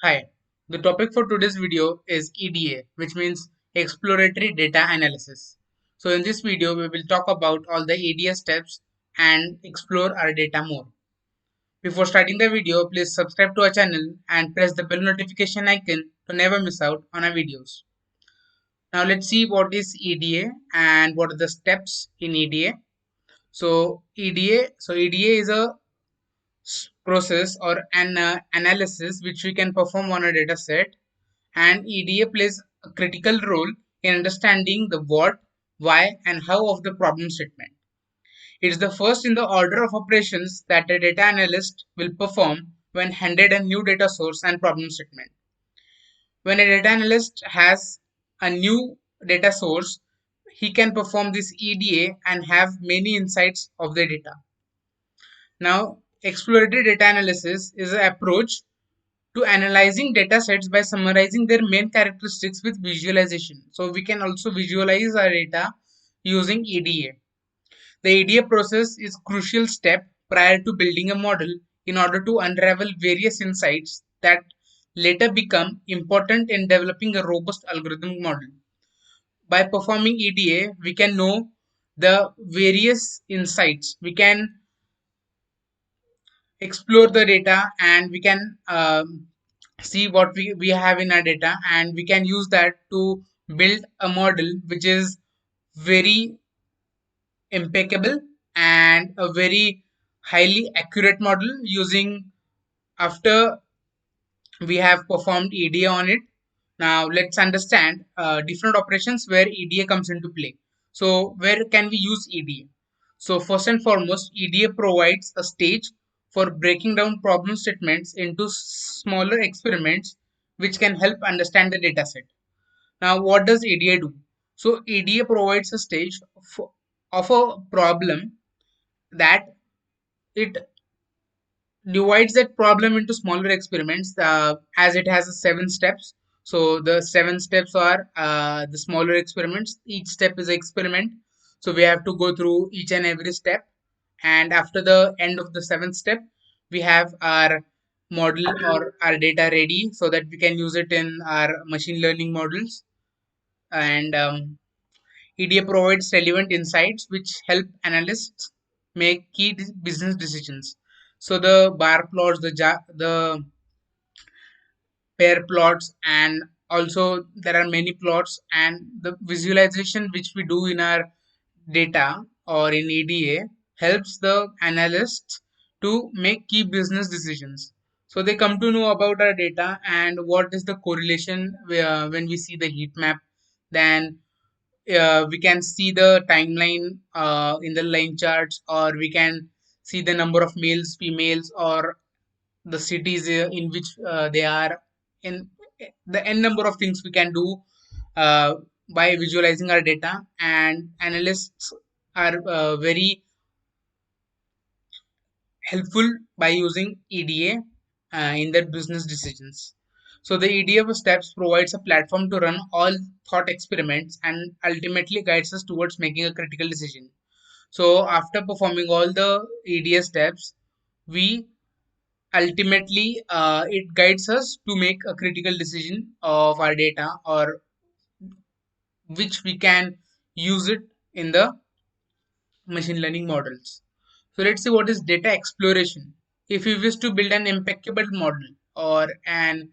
Hi, the topic for today's video is EDA, which means Exploratory Data Analysis. So in this video, we will talk about all the EDA steps and explore our data more. Before starting the video, please subscribe to our channel and press the bell notification icon to never miss out on our videos. Now let's see what is EDA and what are the steps in EDA. EDA is a process or an analysis which we can perform on a data set, and EDA plays a critical role in understanding the what, why, and how of the problem statement. It is the first in the order of operations that a data analyst will perform when handed a new data source and problem statement. When a data analyst has a new data source, he can perform this EDA and have many insights of the data. Now, exploratory data analysis is an approach to analyzing data sets by summarizing their main characteristics with visualization. So we can also visualize our data using EDA. The EDA process is a crucial step prior to building a model in order to unravel various insights that later become important in developing a robust algorithmic model. By performing EDA, we can know the various insights. We can explore the data and we can see what we have in our data, and we can use that to build a model which is very impeccable and a very highly accurate model using after we have performed EDA on it. Now let's understand different operations where EDA comes into play. So where can we use EDA? So first and foremost, EDA provides a stage for breaking down problem statements into smaller experiments which can help understand the dataset. Now what does EDA do? So EDA provides a stage of a problem that it divides that problem into smaller experiments, as it has 7 steps. So the 7 steps are the smaller experiments. Each step is an experiment, so we have to go through each and every step, and after the end of the 7th step we have our model or our data ready so that we can use it in our machine learning models. And EDA provides relevant insights which help analysts make key business decisions. So the bar plots, the pair plots, and also there are many plots, and the visualization which we do in our data or in EDA helps the analysts to make key business decisions. So they come to know about our data and what is the correlation when we see the heat map. Then we can see the timeline in the line charts, or we can see the number of males, females, or the cities in which they are in. The n number of things we can do uh, by visualizing our data, and analysts are very helpful by using EDA in their business decisions. So the EDA steps provides a platform to run all thought experiments and ultimately guides us towards making a critical decision. So after performing all the EDA steps, we ultimately it guides us to make a critical decision of our data, or which we can use it in the machine learning models. So let's see what is data exploration. If we wish to build an impeccable model or an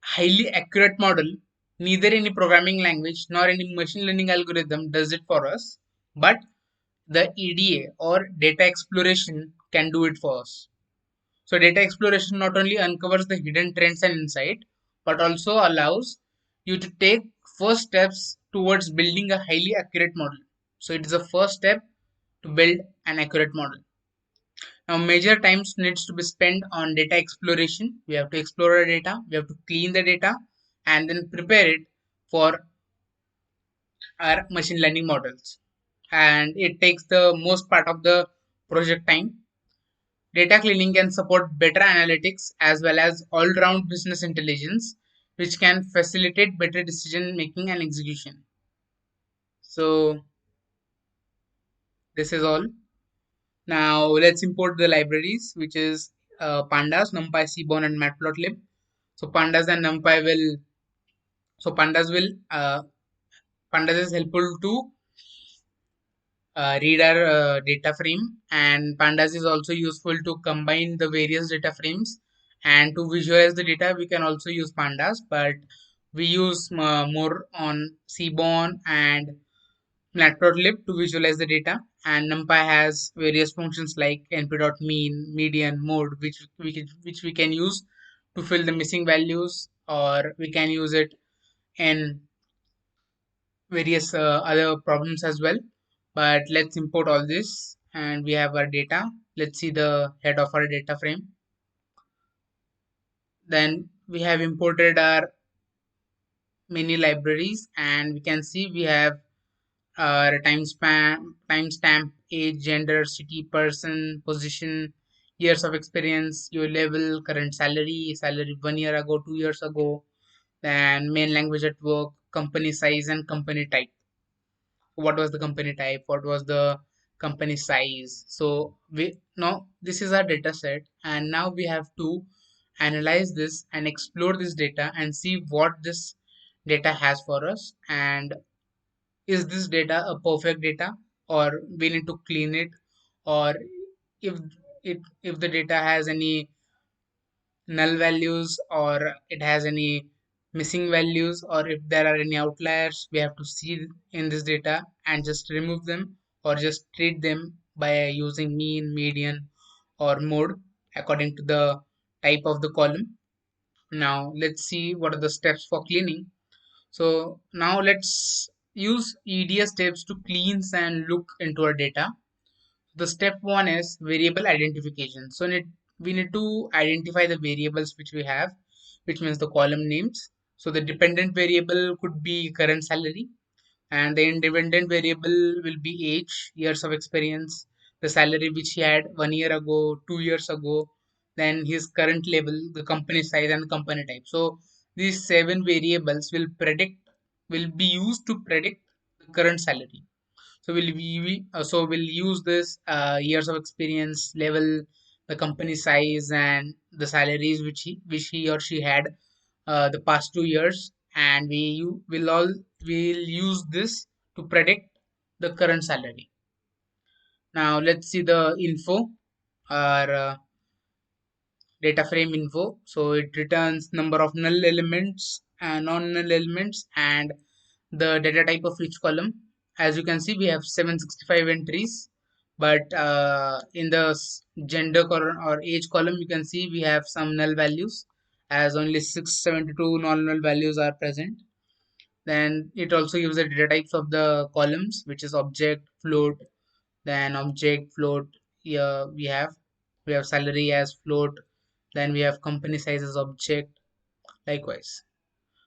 highly accurate model, neither any programming language nor any machine learning algorithm does it for us, but the EDA or data exploration can do it for us. So data exploration not only uncovers the hidden trends and insight, but also allows you to take first steps towards building a highly accurate model. So it is the first step to build an accurate model. Now major times needs to be spent on data exploration. We have to explore our data, we have to clean the data, and then prepare it for our machine learning models. And it takes the most part of the project time. Data cleaning can support better analytics as well as all-round business intelligence, which can facilitate better decision making and execution. So this is all. Now let's import the libraries, which is Pandas, NumPy, Seaborn, and Matplotlib. So pandas and numpy will so pandas is helpful to read our data frame, and pandas is also useful to combine the various data frames, and to visualize the data we can also use pandas, but we use more on seaborn and matplotlib to visualize the data. And numpy has various functions like np.mean, median, mode, which we can use to fill the missing values, or we can use it in various other problems as well. But let's import all this, and we have our data. Let's see the head of our data frame. Then we have imported our many libraries, and we can see we have our timestamp, age, gender, city, person, position, years of experience, your level, current salary 1 year ago, 2 years ago, then main language at work, company size, and company type. What was the company type, what was the company size. So we now this is our data set, and now we have to analyze this and explore this data and see what this data has for us, and is this data a perfect data, or we need to clean it, or if if the data has any null values, or it has any missing values, or if there are any outliers we have to see in this data and just remove them, or just treat them by using mean, median, or mode according to the type of the column. Now let's see what are the steps for cleaning. So now let's use EDS steps to cleanse and look into our data. The step one is variable identification. So we need to identify the variables which we have, which means the column names. So the dependent variable could be current salary, and the independent variable will be age, years of experience, the salary which he had 1 year ago, 2 years ago, then his current level, the company size, and company type. So these seven variables will be used to predict the current salary. So we'll use this years of experience, level, the company size, and the salaries which he or she had the past 2 years, and we'll use this to predict the current salary. Now let's see the info, or data frame info. So it returns number of null elements and non-null elements, and the data type of each column. As you can see, we have 765 entries, but in the gender column or age column, you can see we have some null values, as only 672 non-null values are present. Then it also gives the data types of the columns, which is object, float, then object, float. Here we have salary as float, then we have company size as object, likewise.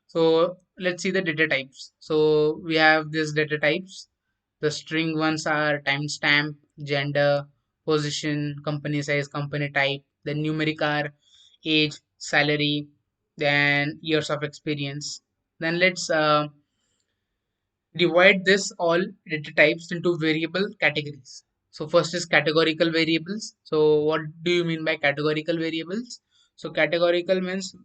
So let's see the data types. So we have these data types. The string ones are timestamp, gender, position, company size, company type. Then numeric are age, salary, then years of experience. Then let's divide this all data types into variable categories. So first is categorical variables. So what do you mean by categorical variables? So categorical means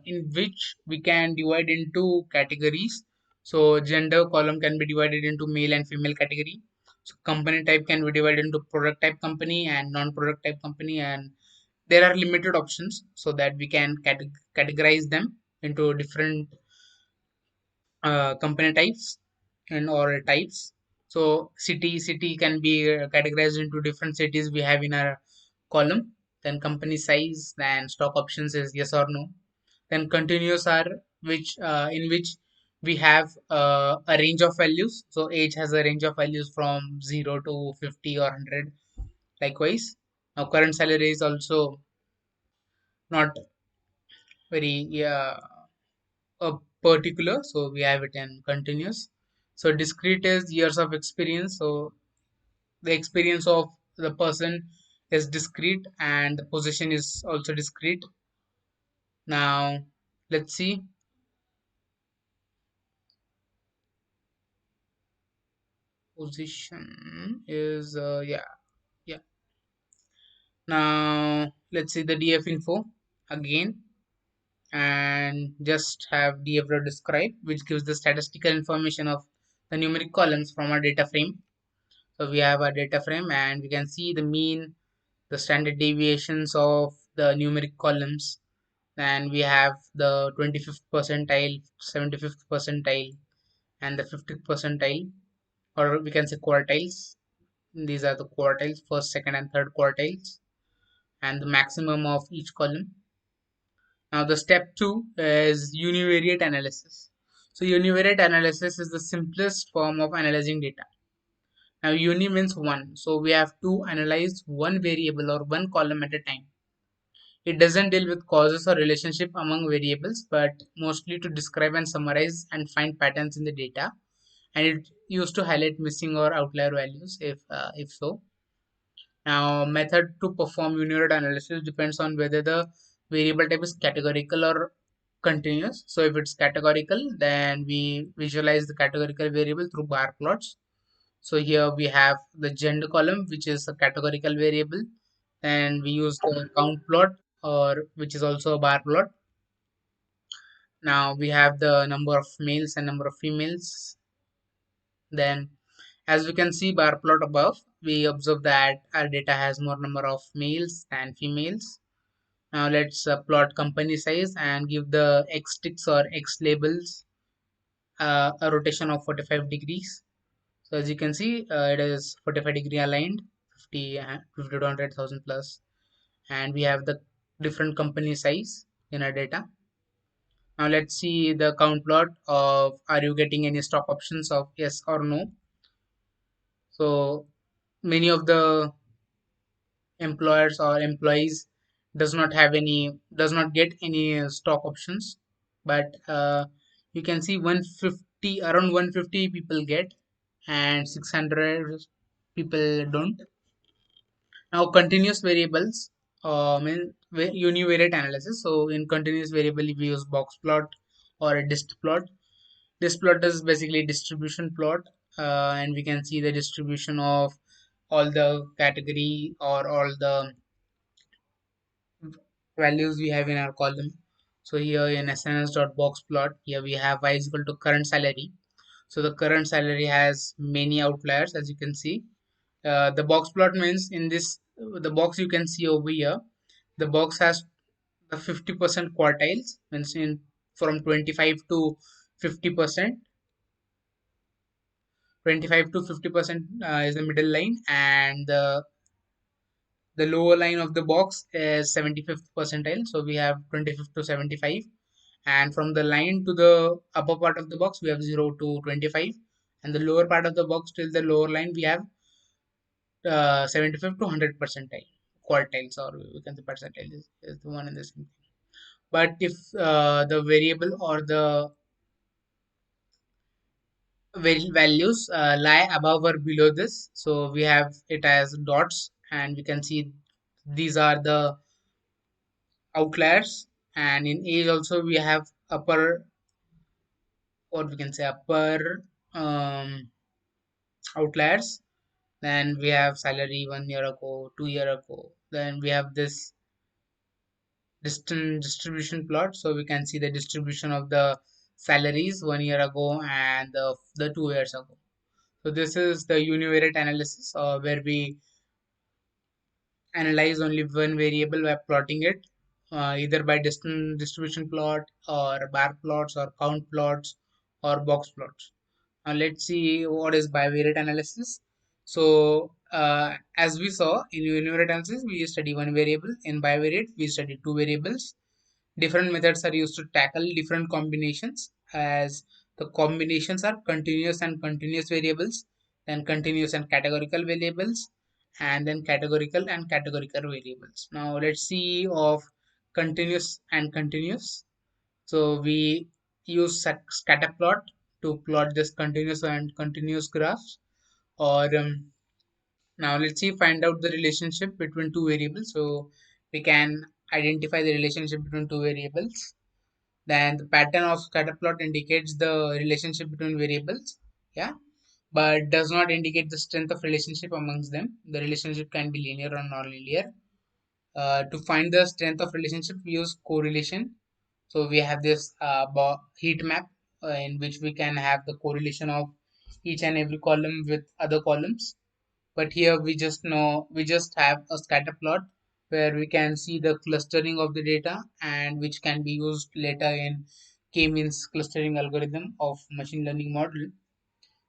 in which we can divide into categories. So gender column can be divided into male and female category. So company type can be divided into product type company and non-product type company, and there are limited options so that we can categorize them into different company types and or types. So city can be categorized into different cities we have in our column. Then company size, then stock options is yes or no. Then continuous are which in which we have a range of values. So age has a range of values from 0 to 50 or 100, likewise. Now current salary is also not very particular, so we have it in continuous. So discrete is years of experience. So the experience of the person is discrete, and the position is also discrete. Now let's see. Position is yeah. Now let's see the df info again. and just have df describe, which gives the statistical information of the numeric columns from our data frame. So we have a data frame and we can see the mean, the standard deviations of the numeric columns. And we have the 25th percentile, 75th percentile, and the 50th percentile, or we can say quartiles. These are the quartiles, first, second, and third quartiles, and the maximum of each column. Now, the step two is univariate analysis. So, univariate analysis is the simplest form of analyzing data. Now, uni means one, so we have to analyze one variable or one column at a time. It doesn't deal with causes or relationship among variables, but mostly to describe and summarize and find patterns in the data. And it used to highlight missing or outlier values if so. Now, method to perform univariate analysis depends on whether the variable type is categorical or continuous. So if it's categorical, then we visualize the categorical variable through bar plots. So here we have the gender column, which is a categorical variable, and we use the count plot, or which is also a bar plot. Now we have the number of males and number of females. Then, as we can see bar plot above, we observe that our data has more number of males than females. Now let's plot company size and give the X ticks or X labels a rotation of 45 degrees. So as you can see, it is 45-degree aligned, 50 to 100,000 plus, and we have the different company size in our data. Now let's see the count plot of are you getting any stock options of yes or no. So many of the employers or employees does not get any stock options, but you can see 150, around 150 people get, and 600 people don't. Now continuous variables, mean univariate analysis. So in continuous variable we use box plot or a dist plot. Dist plot is basically distribution plot, and we can see the distribution of all the category or all the values we have in our column. So here in SNS.box plot, here we have y is equal to current salary. So the current salary has many outliers, as you can see. The box plot means in this, the box you can see over here, the box has the 50% quartiles, means in from 25 to 50%. 25 to 50% is the middle line, and the lower line of the box is 75th percentile. So we have 25th to 75, and from the line to the upper part of the box we have 0 to 25, and the lower part of the box till the lower line we have 75 to 100 percentile quartiles, or we can say percentile is the one in the same thing. But if the variable or the values lie above or below this, so we have it as dots, and we can see these are the outliers. And in age also we have upper, or we can say upper outliers. Then we have salary 1 year ago, 2 year ago. Then we have this distant distribution plot, so we can see the distribution of the salaries 1 year ago and the 2 years ago. So this is the univariate analysis, where we analyze only one variable by plotting it, either by distant distribution plot or bar plots or count plots or box plots. Now let's see what is bivariate analysis. So as we saw in univariate analysis, we study one variable. In bivariate, we study two variables. Different methods are used to tackle different combinations, as the combinations are continuous and continuous variables, then continuous and categorical variables, and then categorical and categorical variables. Now let's see of continuous and continuous. So we use scatter plot to plot this continuous and continuous graphs, or now let's see find out the relationship between two variables. So we can identify the relationship between two variables. Then the pattern of scatter plot indicates the relationship between variables, yeah, but does not indicate the strength of relationship amongst them. The relationship can be linear or non-linear. To find the strength of relationship we use correlation. So we have this heat map in which we can have the correlation of each and every column with other columns. But here we just have a scatter plot where we can see the clustering of the data, and which can be used later in k-means clustering algorithm of machine learning model.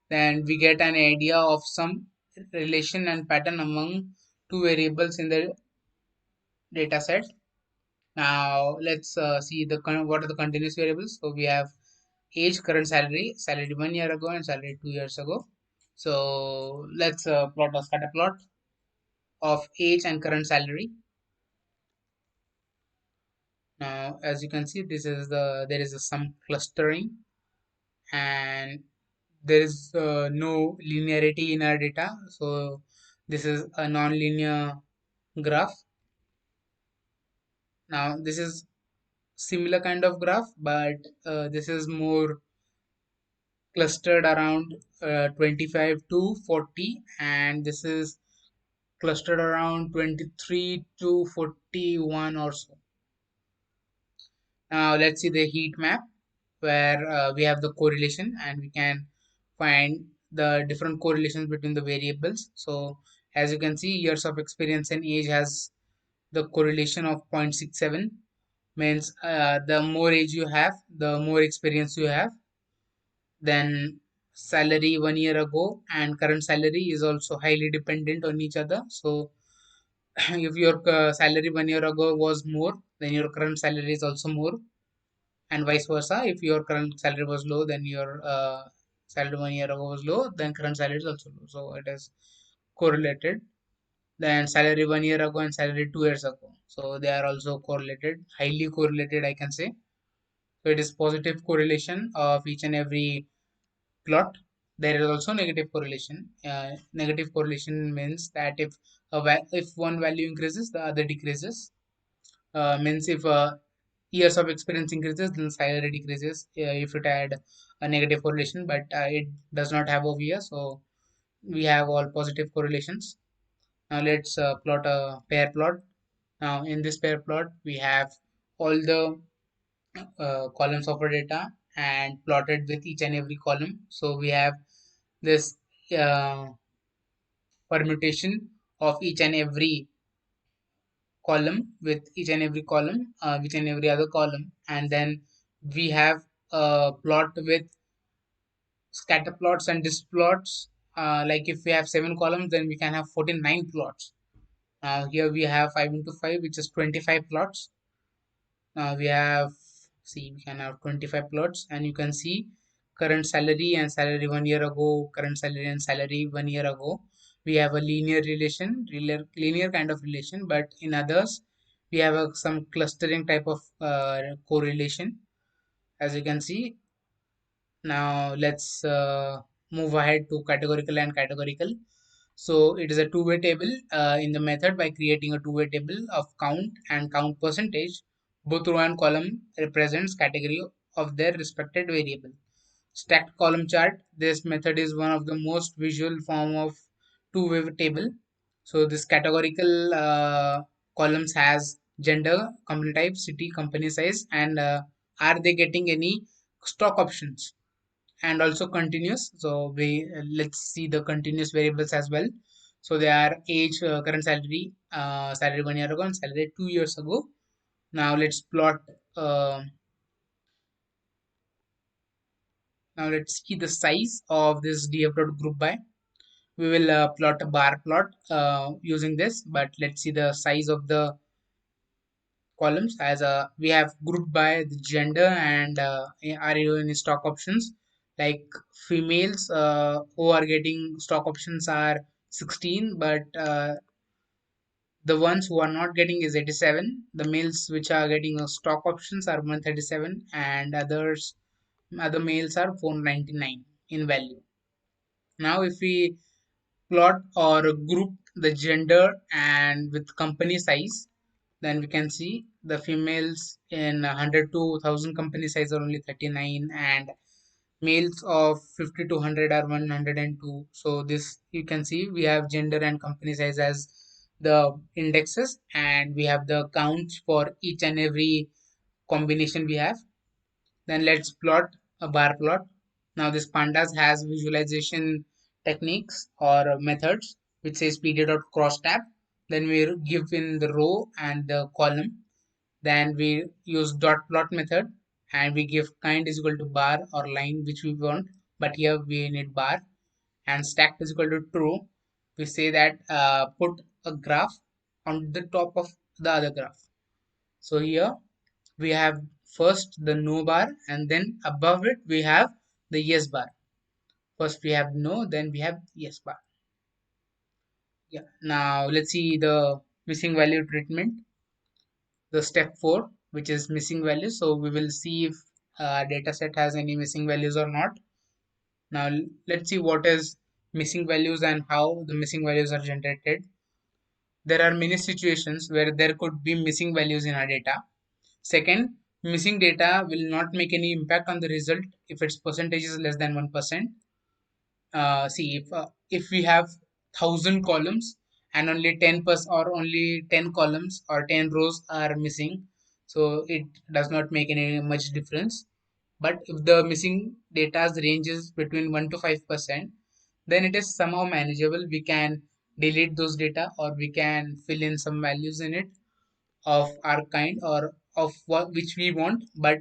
Then we get an idea of some relation and pattern among two variables in the data set. Now let's see what are the continuous variables. So we have age, current salary, salary 1 year ago and salary 2 years ago. So let's plot a scatter plot of age and current salary. Now, as you can see, there is some clustering, and there is no linearity in our data. So this is a non-linear graph. Now this is similar kind of graph, but this is more clustered around 25 to 40, and this is clustered around 23 to 41 or so. Now let's see the heat map where we have the correlation, and we can find the different correlations between the variables. So as you can see, years of experience and age has the correlation of 0.67, means the more age you have, the more experience you have. Then salary 1 year ago and current salary is also highly dependent on each other. So if your salary 1 year ago was more, then your current salary is also more, and vice versa. If your current salary was low, then your salary 1 year ago was low, then current salary is also low. So it is correlated. Then salary 1 year ago and salary 2 years ago, so they are also correlated, highly correlated, I can say. So it is positive correlation of each and every plot. There is also negative correlation. Negative correlation means that if one value increases, the other decreases. Means if years of experience increases, then salary decreases. If it had a negative correlation, but it does not have over here, so we have all positive correlations. Now let's plot a pair plot. Now in this pair plot, we have all the columns of our data and plotted with each and every column. So we have this uh, permutation of each and every column with each and every column, each and every other column, and then we have a plot with scatter plots and disk plots. Like if we have 7 columns, then we can have 49 plots. Here we have 5 into 5, which is 25 plots. We have, see, we can have 25 plots, and you can see current salary and salary 1 year ago, current salary and salary 1 year ago. We have a linear relation, linear kind of relation, but in others, we have some clustering type of correlation, as you can see. Now let's move ahead to categorical and categorical. So it is a two-way table in the method. By creating a two-way table of count and count percentage, both row and column represents category of their respected variable. Stacked column chart. This method is one of the most visual form of two-way table. So this categorical columns has gender, company type, city, company size, and are they getting any stock options, and also continuous. So we let's see the continuous variables as well. So they are age, current salary, salary 1 year ago and salary 2 years ago. Now let's plot. Uh, Now let's see the size of this df dot group by. We will plot a bar plot using this, but let's see the size of the columns. As we have grouped by the gender and are you in stock options, like females who are getting stock options are 16, but the ones who are not getting is 87. The males which are getting stock options are 137, and other males are 499 in value. Now if we plot or group the gender and with company size, then we can see the females in 100 to 1000 company size are only 39, and males of 50 to 100 are 102. So this, you can see, we have gender and company size as the indexes, and we have the counts for each and every combination we have. Then let's plot a bar plot. Now this pandas has visualization techniques or methods which says pd.cross tab. Then we give in the row and the column. Then we use dot plot method and we give kind is equal to bar or line which we want, but here we need bar, and stacked is equal to true. We say that put a graph on the top of the other graph. So here we have first the no bar and then above it we have the yes bar. First we have no, then we have yes bar. Yeah. Now let's see the missing value treatment. The step 4, which is missing values. So we will see if data set has any missing values or not. Now let's see what is missing values and how the missing values are generated. There are many situations where there could be missing values in our data. Second, missing data will not make any impact on the result if its percentage is less than 1%. See, if we have 1,000 columns and only 10% or only 10 columns or 10 rows are missing, so it does not make any much difference. But if the missing data ranges between 1 to 5%, then it is somehow manageable. We can delete those data or we can fill in some values in it of our kind or of what which we want. But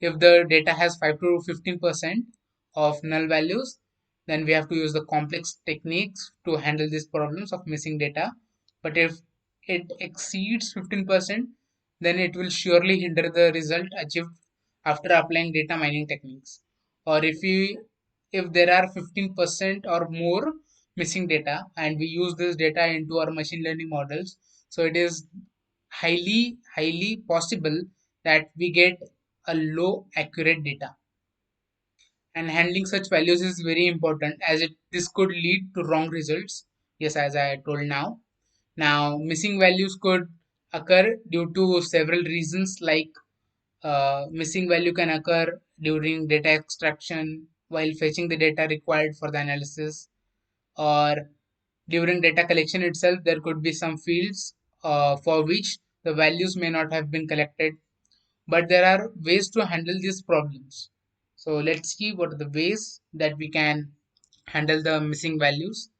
if the data has 5 to 15% of null values, then we have to use the complex techniques to handle these problems of missing data. But if it exceeds 15%, then it will surely hinder the result achieved after applying data mining techniques. Or if there are 15% or more missing data and we use this data into our machine learning models, so it is highly possible that we get a low accurate data, and handling such values is very important as it this could lead to wrong results. Yes, as I told now missing values could occur due to several reasons, like missing value can occur during data extraction while fetching the data required for the analysis, or during data collection itself there could be some fields for which the values may not have been collected. But there are ways to handle these problems. So let's see what are the ways that we can handle the missing values.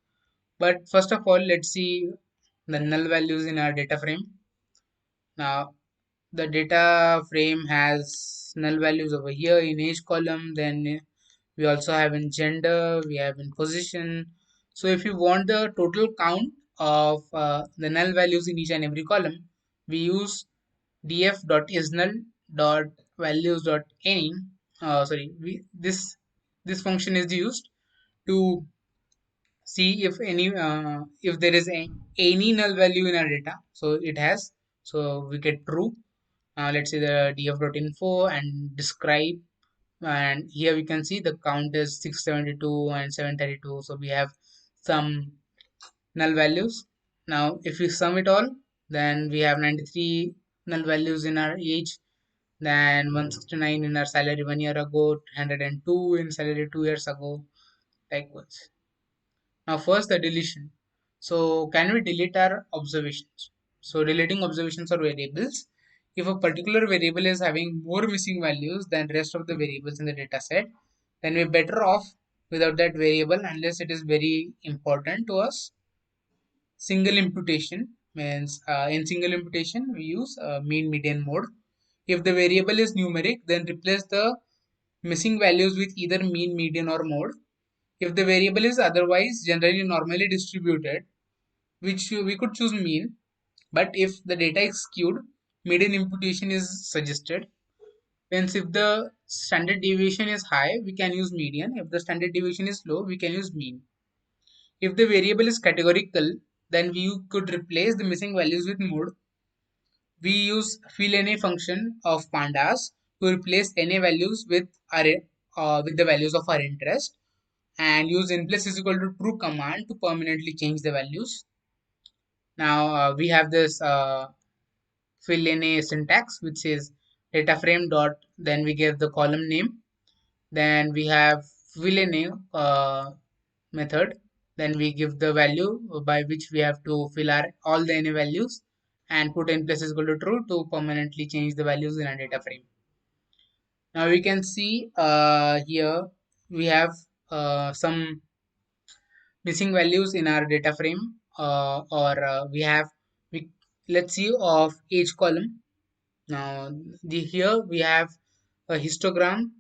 But first of all, let's see the null values in our data frame. Now the data frame has null values over here in age column. Then we also have in gender, we have in position. So if you want the total count of the null values in each and every column, we use df.isNull.values.any. Sorry, this function is used to see if there is any null value in our data. So it has, so we get true. Let's say the df.info and describe, and here we can see the count is 672 and 732. So we have some null values. Now if we sum it all, then we have 93 null values in our age, then 169 in our salary 1 year ago, 102 in salary 2 years ago, likewise. Now first the deletion. So can we delete our observations? So deleting observations or variables. If a particular variable is having more missing values than rest of the variables in the data set, then we're better off without that variable unless it is very important to us. Single imputation means in single imputation we use mean median mode. If the variable is numeric, then replace the missing values with either mean, median or mode. If the variable is otherwise generally normally distributed, which we could choose mean, but if the data is skewed, median imputation is suggested. Hence, if the standard deviation is high, we can use median. If the standard deviation is low, we can use mean. If the variable is categorical, then we could replace the missing values with mode. We use fill_na function of pandas to replace na values with the values of our interest, and use in place is equal to true command to permanently change the values. Now we have this fill_na syntax which says data frame dot, then we give the column name, then we have fill_na method, then we give the value by which we have to fill our all the na values and put in place is equal to true to permanently change the values in our data frame. Now we can see here we have some missing values in our data frame, or we have we let's see of age column. Now the here we have a histogram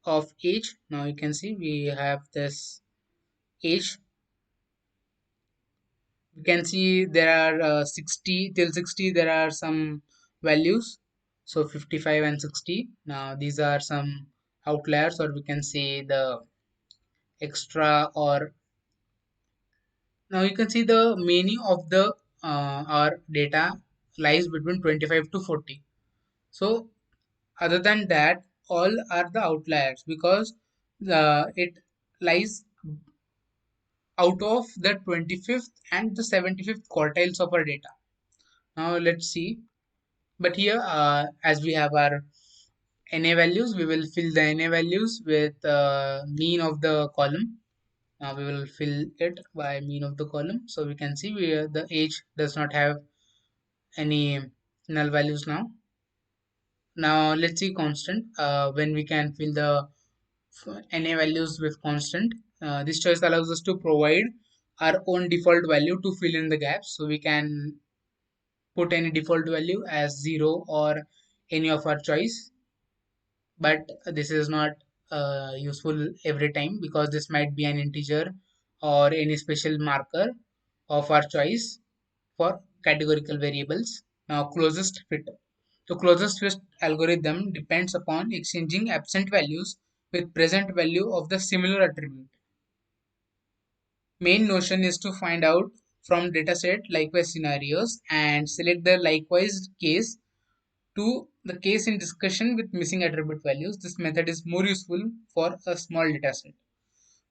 of age. Now you can see we have this age. You can see there are 60 till 60 there are some values, so 55 and 60. Now these are some outliers, or we can say the extra, or now you can see the meaning of the our data lies between 25 to 40. So other than that, all are the outliers, because it lies out of the 25th and the 75th quartiles of our data. Now let's see. But here, as we have our NA values, we will fill the NA values with mean of the column. Now we will fill it by mean of the column. So we can see the age does not have any null values now. Now let's see constant. When we can fill the NA values with constant. This choice allows us to provide our own default value to fill in the gaps. So we can put any default value as 0 or any of our choice, but this is not useful every time, because this might be an integer or any special marker of our choice for categorical variables. Now closest fit. The closest fit algorithm depends upon exchanging absent values with present value of the similar attribute. Main notion is to find out from dataset likewise scenarios and select the likewise case to the case in discussion with missing attribute values. This method is more useful for a small dataset.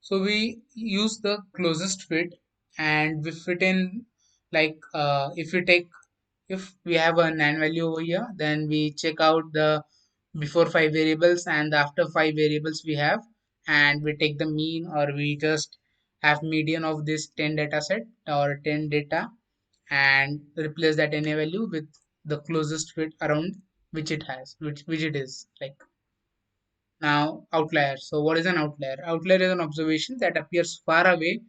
So we use the closest fit, and we fit in, like if we take, if we have a NaN value over here, then we check out the before five variables and the after five variables we have, and we take the mean, or we just have median of this 10 data set or 10 data, and replace that NA value with the closest fit around which it has, which it is like. Now outlier. So what is an outlier? Outlier is an observation that appears far away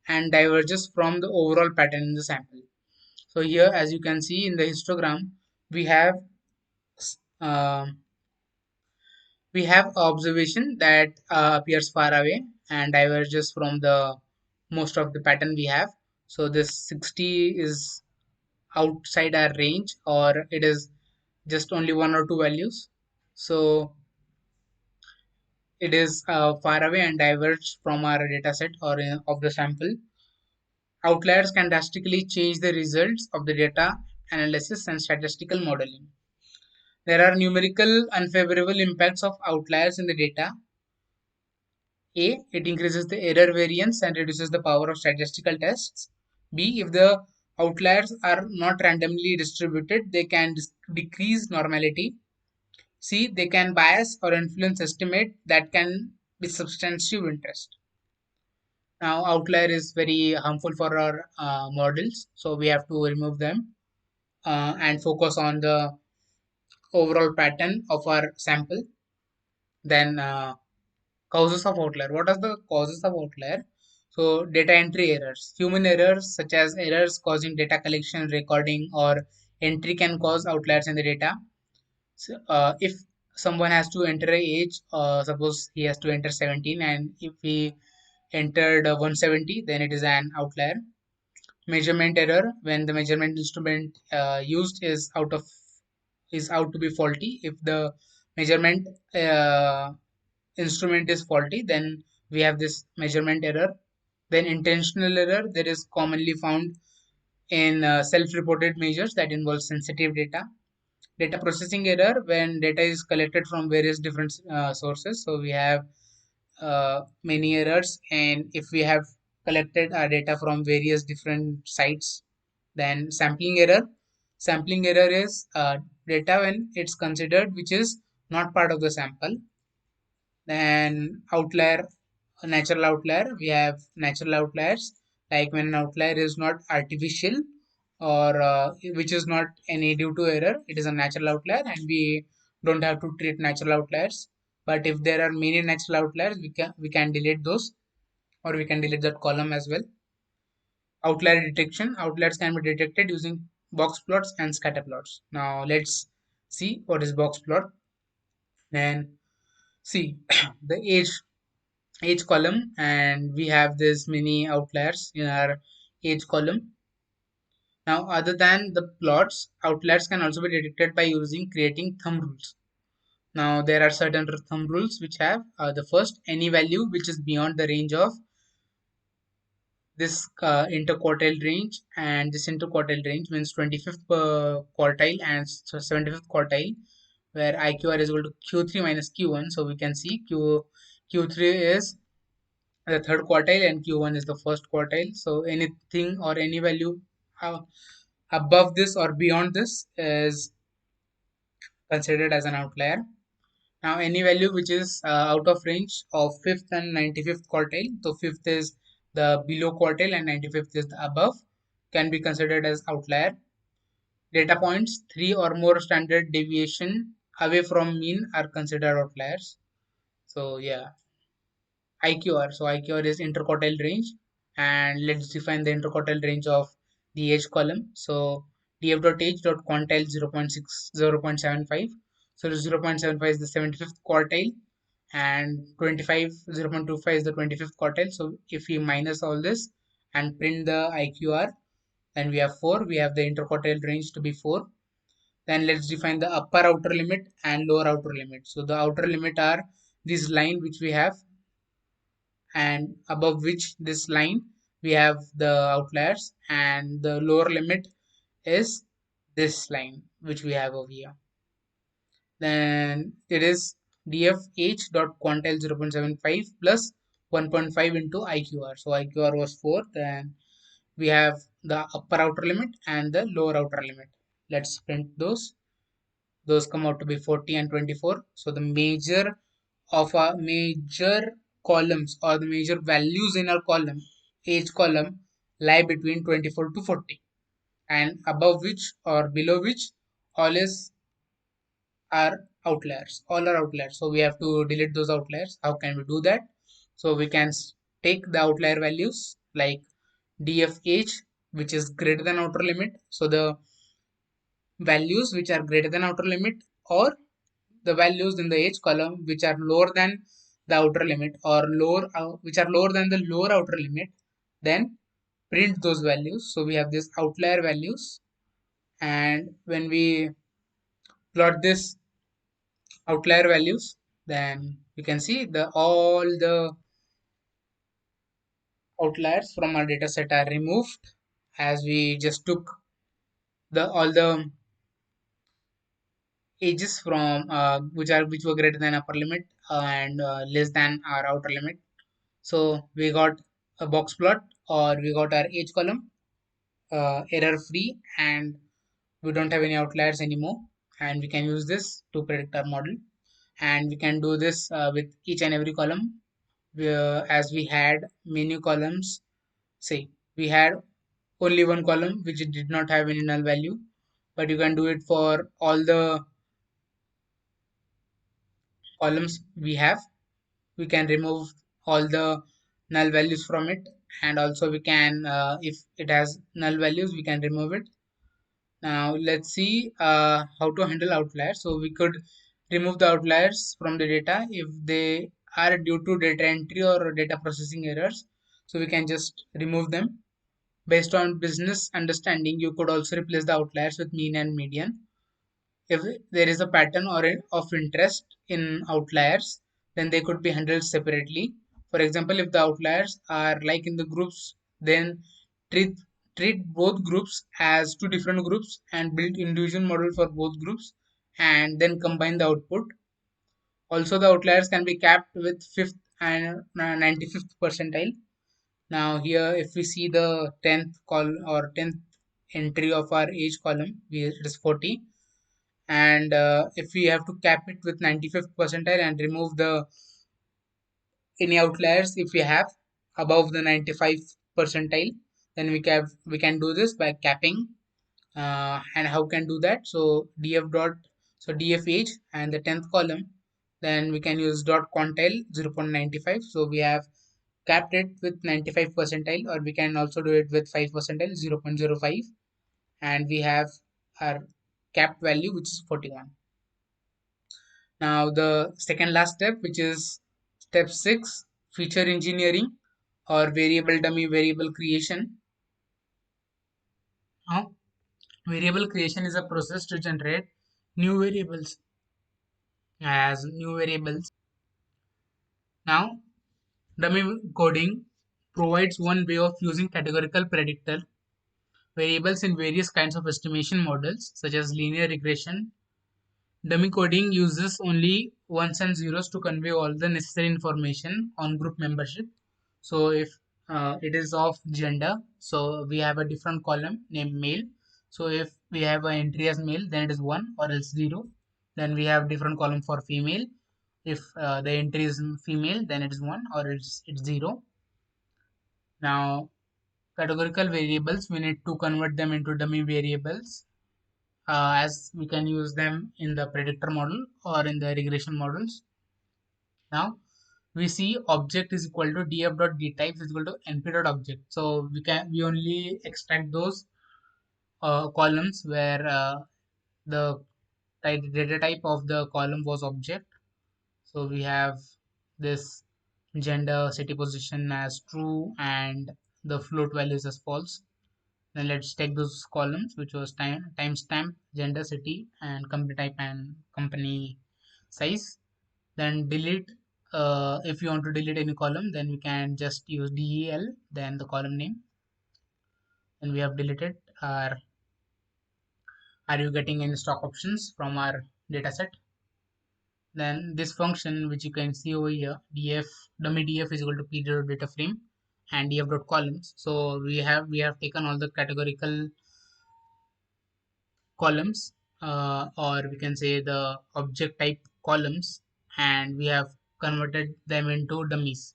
and diverges from the overall pattern in the sample. So here, as you can see in the histogram, we have uh, we have observation that appears far away and diverges from the most of the pattern we have. So this 60 is outside our range, or it is just only one or two values. So it is far away and diverged from our data set, or of the sample. Outliers can drastically change the results of the data analysis and statistical modeling. There are numerical unfavorable impacts of outliers in the data. A, it increases the error variance and reduces the power of statistical tests. B, if the outliers are not randomly distributed, they can decrease normality. C, they can bias or influence estimate that can be substantive interest. Now, outlier is very harmful for our models, so we have to remove them and focus on the overall pattern of our sample. Then, causes of outlier. What are the causes of outlier? So, data entry errors. Human errors, such as errors causing data collection, recording, or entry, can cause outliers in the data. So, if someone has to enter a age, suppose he has to enter 17, and if he entered 170, then it is an outlier. Measurement error, when the measurement instrument used is out to be faulty. If the measurement instrument is faulty, then we have this measurement error. Then intentional error, that is commonly found in self-reported measures that involve sensitive data. Data processing error, when data is collected from various different sources. So we have many errors, and if we have collected our data from various different sites. Then sampling error is data when it's considered which is not part of the sample. Then outlier, natural outlier, we have natural outliers, like when an outlier is not artificial, or which is not any due to error, it is a natural outlier, and we don't have to treat natural outliers. But if there are many natural outliers, we can delete those, or we can delete that column as well. Outlier detection. Outliers can be detected using box plots and scatter plots. Now let's see what is box plot. Then see the age column, and we have this many outliers in our age column. Now, other than the plots, outliers can also be detected by using creating thumb rules. Now, there are certain thumb rules which have the first, any value which is beyond the range of this interquartile range, and this interquartile range means 25th quartile and 75th quartile, where IQR is equal to Q3 minus Q1. So we can see Q3 is the third quartile and Q1 is the first quartile. So anything or any value uh, above this or beyond this is considered as an outlier. Now, any value which is out of range of fifth and 95th quartile, so fifth is the below quartile and 95th is the above, can be considered as outlier. Data points 3 or more standard deviation away from mean are considered outliers. So yeah, IQR. So IQR is interquartile range, and let's define the interquartile range of the age column. So df.age.quantile 0.6 0.75. So 0.75 is the 75th quartile, and 25 0.25 is the 25th quartile. So if we minus all this and print the IQR, then we have 4. We have the interquartile range to be 4. Then let's define the upper outer limit and lower outer limit. So the outer limit are this line which we have, and above which this line we have the outliers, and the lower limit is this line which we have over here. Then it is dfh dot quantile 0.75 plus 1.5 into IQR. So IQR was 4. Then we have the upper outer limit and the lower outer limit. Let's print those come out to be 40 and 24. So the major of our major columns, or the major values in our column, age column, lie between 24 to 40, and above which or below which all is are outliers, all are outliers. So we have to delete those outliers. How can we do that? So we can take the outlier values like dfh, which is greater than outer limit. So the values which are greater than outer limit, or the values in the age column which are lower than the outer limit, or lower which are lower than the lower outer limit, then print those values. So we have this outlier values, and when we plot this outlier values, then you can see the all the outliers from our data set are removed, as we just took the all the ages from which were greater than upper limit and less than our outer limit. So we got a box plot, or we got our age column error free, and we don't have any outliers anymore, and we can use this to predict our model. And we can do this with each and every column, as we had many columns. Say we had only one column which did not have any null value, but you can do it for all the columns we have. We can remove all the null values from it, and also we can if it has null values, we can remove it. Now let's see how to handle outliers. So we could remove the outliers from the data if they are due to data entry or data processing errors. So we can just remove them. Based on business understanding, you could also replace the outliers with mean and median. If there is a pattern or of interest in outliers, then they could be handled separately. For example, if the outliers are like in the groups, then treat treat both groups as two different groups and build individual model for both groups, and then combine the output. Also, the outliers can be capped with fifth and 95th percentile. Now here, if we see the 10th call or 10th entry of our age column, it is 40, and if we have to cap it with 95th percentile and remove the any outliers if we have above the 95th percentile, then we can do this by capping. And how can do that? So df dot, so df age and the 10th column, Then we can use dot quantile 0.95. So we have capped it with 95 percentile, or we can also do it with 5 percentile 0.05, and we have our capped value, which is 41. Now the second last step, which is step 6, feature engineering or variable dummy variable creation. Now variable creation is a process to generate new variables as new variables. Now dummy coding provides one way of using categorical predictor variables in various kinds of estimation models such as linear regression. Dummy coding uses only ones and zeros to convey all the necessary information on group membership. So if it is of gender, so we have a different column named male. So if we have an entry as male, then it is 1 or else 0. Then we have different column for female. If the entry is female, then it is 1 or it's 0. Now categorical variables, we need to convert them into dummy variables, as we can use them in the predictor model or in the regression models. Now we see object is equal to df dot d type is equal to np dot object. So we only extract those columns where the data type of the column was object. So we have this gender, city, position as true, and the float values as false. Then let's take those columns, which was timestamp, gender, city, and company type and company size. Then delete. If you want to delete any column, then we can just use del, then the column name, and we have deleted our. Are you getting any stock options from our dataset? Then this function, which you can see over here, df dummy df is equal to period data frame and df dot columns. So we have taken all the categorical columns, or we can say the object type columns, and we have converted them into dummies.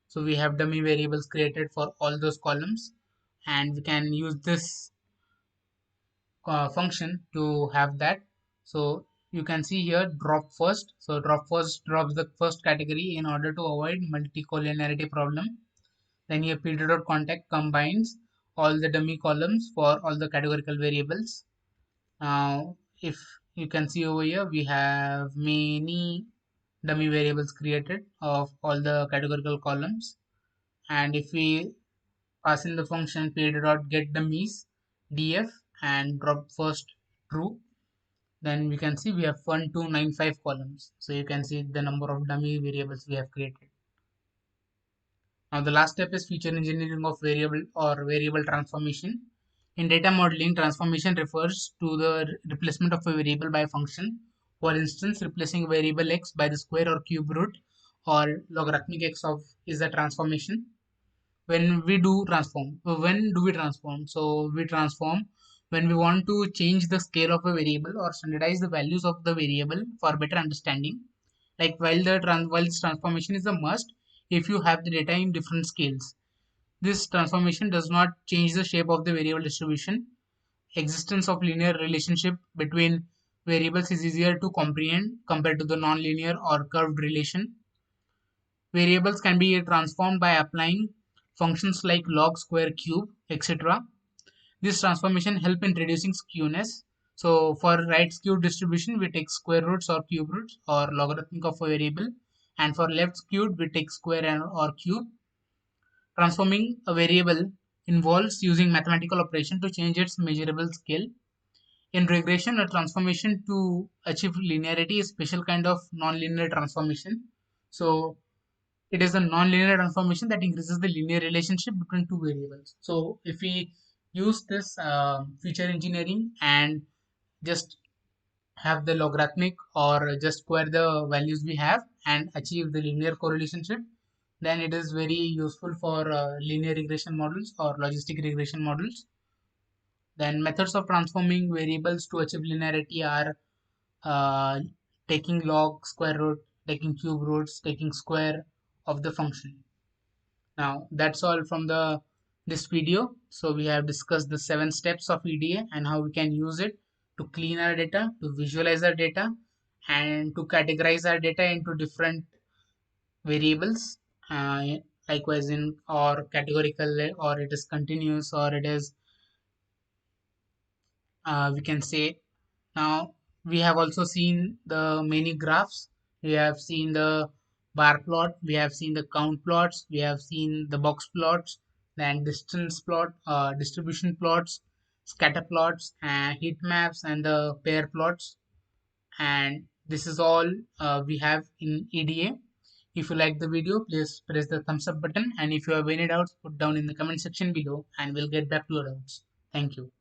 So we have dummy variables created for all those columns, and we can use this function to have that. So you can see here drop first. So drop first drops the first category in order to avoid multicollinearity problem. Then here period dot contact combines all the dummy columns for all the categorical variables. Now, if you can see over here, we have many dummy variables created of all the categorical columns. And if we pass in the function period dot get dummies df and drop first true, then we can see we have 1295 columns. So you can see the number of dummy variables we have created. Now the last step is feature engineering of variable or variable transformation. In data modeling, transformation refers to the replacement of a variable by a function. For instance, replacing variable x by the square or cube root or logarithmic x of is a transformation. When we do transform, when do we transform? So we transform when we want to change the scale of a variable or standardize the values of the variable for better understanding. Like while this transformation is a must if you have the data in different scales. This transformation does not change the shape of the variable distribution. Existence of linear relationship between variables is easier to comprehend compared to the nonlinear or curved relation. Variables can be transformed by applying functions like log, square, cube, etc. This transformation help in reducing skewness. So for right skewed distribution, we take square roots or cube roots or logarithmic of a variable, and for left skewed, we take square or cube. Transforming a variable involves using mathematical operation to change its measurable scale. In regression, a transformation to achieve linearity is a special kind of nonlinear transformation. So it is a nonlinear transformation that increases the linear relationship between two variables. So if we use this feature engineering and just have the logarithmic or just square the values we have and achieve the linear correlationship, then it is very useful for linear regression models or logistic regression models. Then methods of transforming variables to achieve linearity are uh, taking log, square root, taking cube roots, taking square of the function. Now that's all from the this video. So we have discussed the 7 steps of EDA and how we can use it to clean our data, to visualize our data, and to categorize our data into different variables, uh, likewise in or categorical, or it is continuous, or it is we can say. Now we have also seen the many graphs. We have seen the bar plot, we have seen the count plots, we have seen the box plots, then distance plot, distribution plots, scatter plots, and heat maps, and the pair plots. And this is all we have in EDA. If you like the video, please press the thumbs up button, and if you have any doubts, put down in the comment section below and we'll get back to your doubts. Thank you.